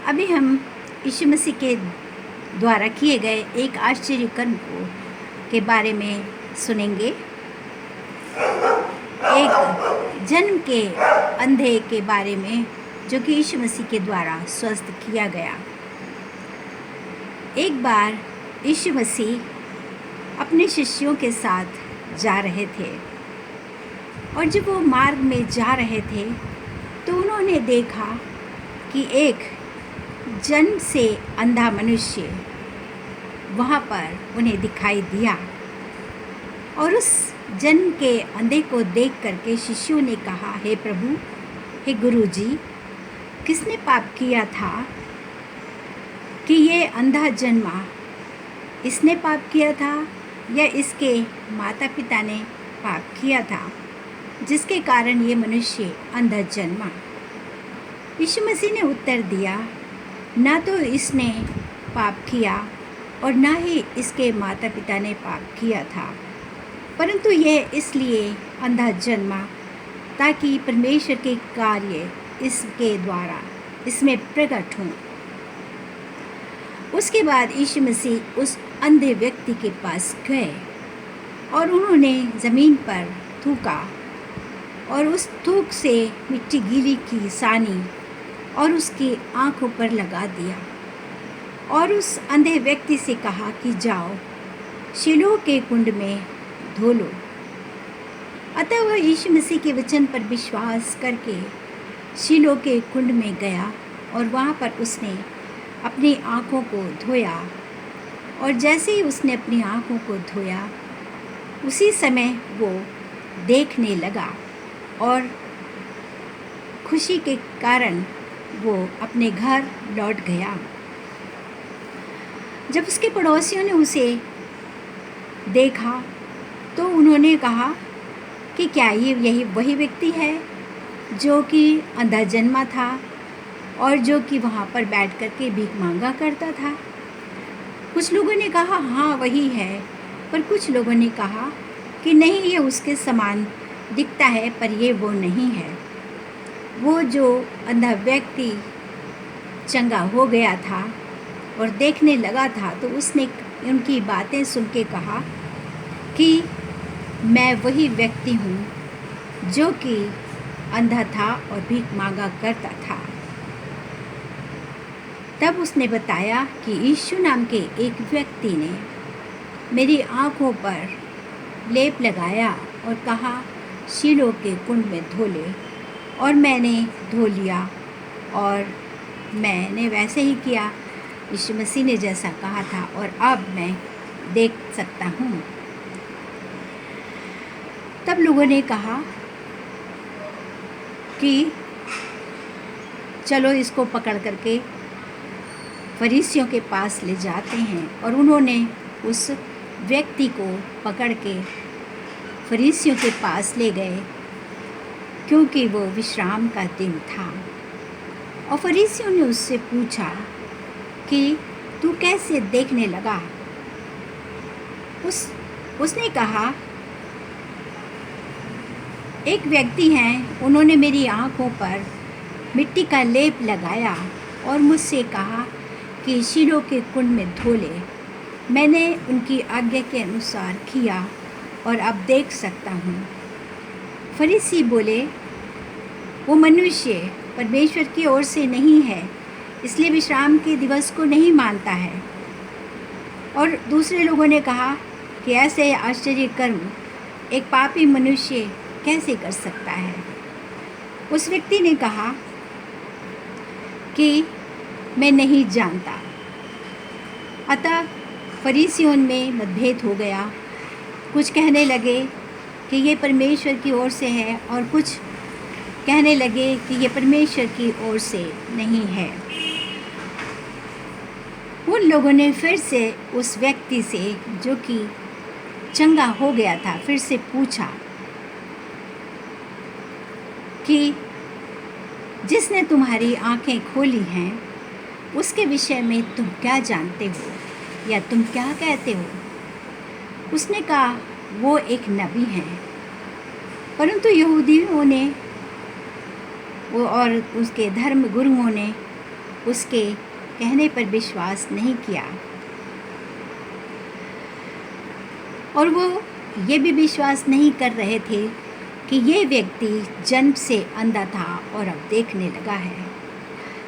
अभी हम यीशु मसीह के द्वारा किए गए एक आश्चर्य कर्म के बारे में सुनेंगे। एक जन्म के अंधे के बारे में जो कि यीशु मसीह के द्वारा स्वस्थ किया गया। एक बार यीशु मसीह अपने शिष्यों के साथ जा रहे थे और जब वो मार्ग में जा रहे थे तो उन्होंने देखा कि एक जन्म से अंधा मनुष्य वहाँ पर उन्हें दिखाई दिया और उस जन्म के अंधे को देख करके शिष्यों ने कहा, हे प्रभु, हे गुरुजी, किसने पाप किया था कि ये अंधा जन्मा? इसने पाप किया था या इसके माता पिता ने पाप किया था जिसके कारण ये मनुष्य अंधा जन्मा? यीशु मसीह ने उत्तर दिया, ना तो इसने पाप किया और ना ही इसके माता पिता ने पाप किया था, परंतु यह इसलिए अंधा जन्मा ताकि परमेश्वर के कार्य इसके द्वारा इसमें प्रकट हों। उसके बाद यीशु मसीह उस अंधे व्यक्ति के पास गए और उन्होंने ज़मीन पर थूका और उस थूक से मिट्टी गीली की सानी और उसकी आँखों पर लगा दिया और उस अंधे व्यक्ति से कहा कि जाओ शीलोह के कुंड में धो लो। अतः वह यीशु मसीह के वचन पर विश्वास करके शीलोह के कुंड में गया और वहाँ पर उसने अपनी आँखों को धोया और जैसे ही उसने अपनी आँखों को धोया उसी समय वो देखने लगा और खुशी के कारण वो अपने घर लौट गया। जब उसके पड़ोसियों ने उसे देखा तो उन्होंने कहा कि क्या ये यही वही व्यक्ति है जो कि अंधा जन्मा था और जो कि वहाँ पर बैठ कर के भीख मांगा करता था। कुछ लोगों ने कहा हाँ वही है, पर कुछ लोगों ने कहा कि नहीं, ये उसके समान दिखता है पर ये वो नहीं है। वो जो अंधा व्यक्ति चंगा हो गया था और देखने लगा था तो उसने उनकी बातें सुन के कहा कि मैं वही व्यक्ति हूँ जो कि अंधा था और भीख मांगा करता था। तब उसने बताया कि यीशु नाम के एक व्यक्ति ने मेरी आँखों पर लेप लगाया और कहा शीलोह के कुंड में धो ले, और मैंने धो लिया और मैंने वैसे ही किया यीशु मसीह ने जैसा कहा था और अब मैं देख सकता हूँ। तब लोगों ने कहा कि चलो इसको पकड़ करके फरीसियों के पास ले जाते हैं, और उन्होंने उस व्यक्ति को पकड़ के फरीसियों के पास ले गए क्योंकि वो विश्राम का दिन था। और फरीसियों ने उससे पूछा कि तू कैसे देखने लगा? उसने कहा, एक व्यक्ति हैं, उन्होंने मेरी आँखों पर मिट्टी का लेप लगाया और मुझसे कहा कि शीलोह के कुंड में धो ले। मैंने उनकी आज्ञा के अनुसार किया और अब देख सकता हूँ। फरीसी बोले, वो मनुष्य परमेश्वर की ओर से नहीं है, इसलिए विश्राम के दिवस को नहीं मानता है। और दूसरे लोगों ने कहा कि ऐसे आश्चर्य कर्म एक पापी मनुष्य कैसे कर सकता है? उस व्यक्ति ने कहा कि मैं नहीं जानता। अतः फरीसियों में मतभेद हो गया। कुछ कहने लगे कि ये परमेश्वर की ओर से है और कुछ कहने लगे कि ये परमेश्वर की ओर से नहीं है। उन लोगों ने फिर से उस व्यक्ति से जो कि चंगा हो गया था फिर से पूछा कि जिसने तुम्हारी आँखें खोली हैं उसके विषय में तुम क्या जानते हो या तुम क्या कहते हो? उसने कहा, वो एक नबी हैं। परंतु यहूदियों ने और उसके धर्म गुरुओं ने उसके कहने पर विश्वास नहीं किया और वो ये भी विश्वास नहीं कर रहे थे कि ये व्यक्ति जन्म से अंधा था और अब देखने लगा है।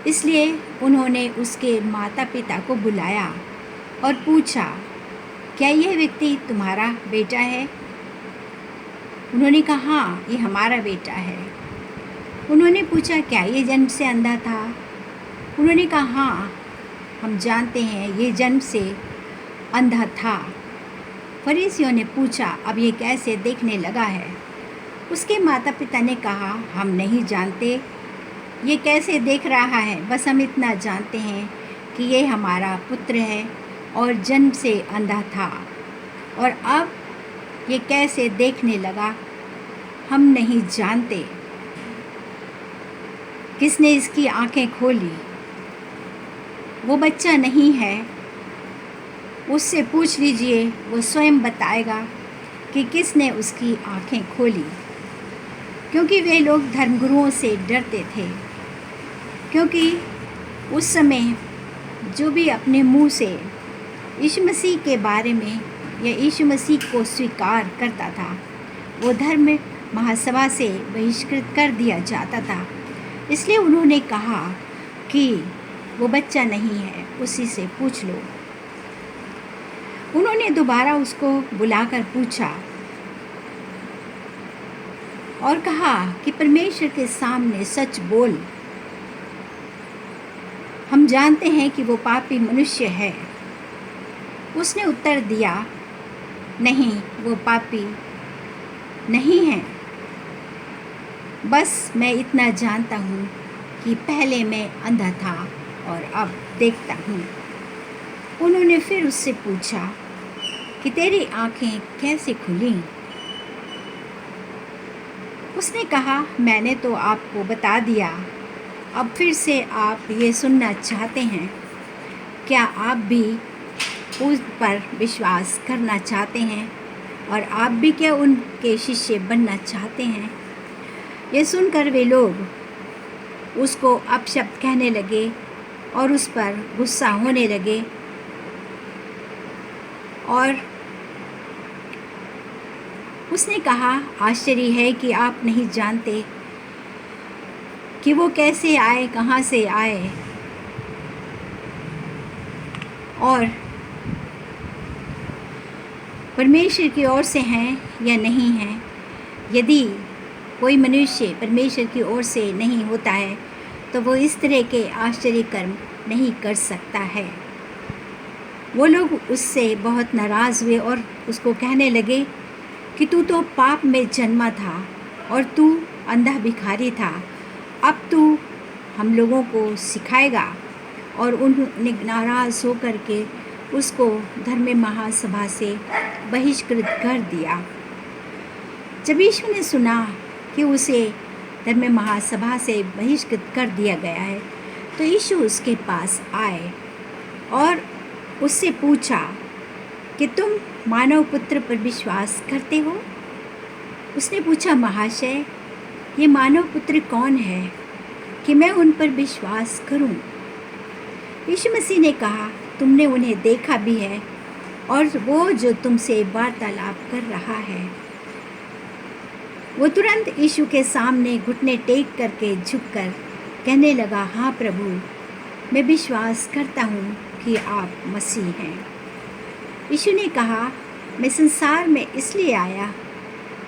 इसलिए उन्होंने उसके माता पिता को बुलाया और पूछा, क्या यह व्यक्ति तुम्हारा बेटा है? उन्होंने कहा, हाँ, ये हमारा बेटा है। उन्होंने पूछा, क्या ये जन्म से अंधा था? उन्होंने कहा, हाँ, हम जानते हैं ये जन्म से अंधा था। फरीसियों ने पूछा, अब ये कैसे देखने लगा है? उसके माता पिता ने कहा, हम नहीं जानते ये कैसे देख रहा है, बस हम इतना जानते हैं कि ये हमारा पुत्र है और जन्म से अंधा था और अब ये कैसे देखने लगा हम नहीं जानते। किसने इसकी आंखें खोली? वो बच्चा नहीं है, उससे पूछ लीजिए, वो स्वयं बताएगा कि किसने उसकी आंखें खोली। क्योंकि वे लोग धर्मगुरुओं से डरते थे, क्योंकि उस समय जो भी अपने मुंह से यीशु मसीह के बारे में या यीशु मसीह को स्वीकार करता था वो धर्म महासभा से बहिष्कृत कर दिया जाता था। इसलिए उन्होंने कहा कि वो बच्चा नहीं है, उसी से पूछ लो। उन्होंने दोबारा उसको बुलाकर पूछा और कहा कि परमेश्वर के सामने सच बोल, हम जानते हैं कि वो पापी मनुष्य है। उसने उत्तर दिया, नहीं, वो पापी नहीं है, बस मैं इतना जानता हूँ कि पहले मैं अंधा था और अब देखता हूँ। उन्होंने फिर उससे पूछा कि तेरी आंखें कैसे खुली? उसने कहा, मैंने तो आपको बता दिया, अब फिर से आप ये सुनना चाहते हैं? क्या आप भी उस पर विश्वास करना चाहते हैं और आप भी क्या उनके शिष्य बनना चाहते हैं? ये सुनकर वे लोग उसको अपशब्द कहने लगे और उस पर गुस्सा होने लगे और उसने कहा, आश्चर्य है कि आप नहीं जानते कि वो कैसे आए, कहाँ से आए और परमेश्वर की ओर से हैं या नहीं हैं। यदि कोई मनुष्य परमेश्वर की ओर से नहीं होता है तो वो इस तरह के आश्चर्य कर्म नहीं कर सकता है। वो लोग उससे बहुत नाराज़ हुए और उसको कहने लगे कि तू तो पाप में जन्मा था और तू अंधा भिखारी था, अब तू हम लोगों को सिखाएगा। और उन्होंने नाराज़ होकर के उसको धर्म महासभा से बहिष्कृत कर दिया। जब यीशु ने सुना कि उसे धर्म महासभा से बहिष्कृत कर दिया गया है तो यीशु उसके पास आए और उससे पूछा कि तुम मानव पुत्र पर विश्वास करते हो? उसने पूछा, महाशय, ये मानव पुत्र कौन है कि मैं उन पर विश्वास करूं? यीशु मसीह ने कहा, तुमने उन्हें देखा भी है और वो जो तुमसे वार्तालाप कर रहा है। वो तुरंत यीशु के सामने घुटने टेक करके झुककर कहने लगा, हाँ प्रभु, मैं विश्वास करता हूँ कि आप मसीह हैं। यीशु ने कहा, मैं संसार में इसलिए आया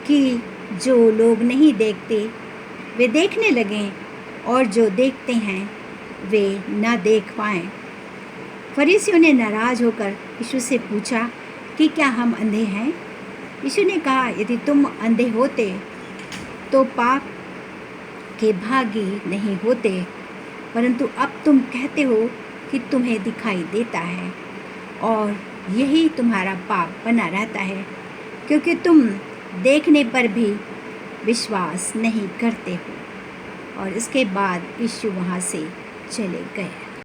कि जो लोग नहीं देखते वे देखने लगें और जो देखते हैं वे ना देख पाएं। फरीसियों ने नाराज़ होकर यीशु से पूछा कि क्या हम अंधे हैं? यीशु ने कहा, यदि तुम अंधे होते तो पाप के भागी नहीं होते, परंतु अब तुम कहते हो कि तुम्हें दिखाई देता है और यही तुम्हारा पाप बना रहता है, क्योंकि तुम देखने पर भी विश्वास नहीं करते हो। और इसके बाद यीशु वहाँ से चले गए।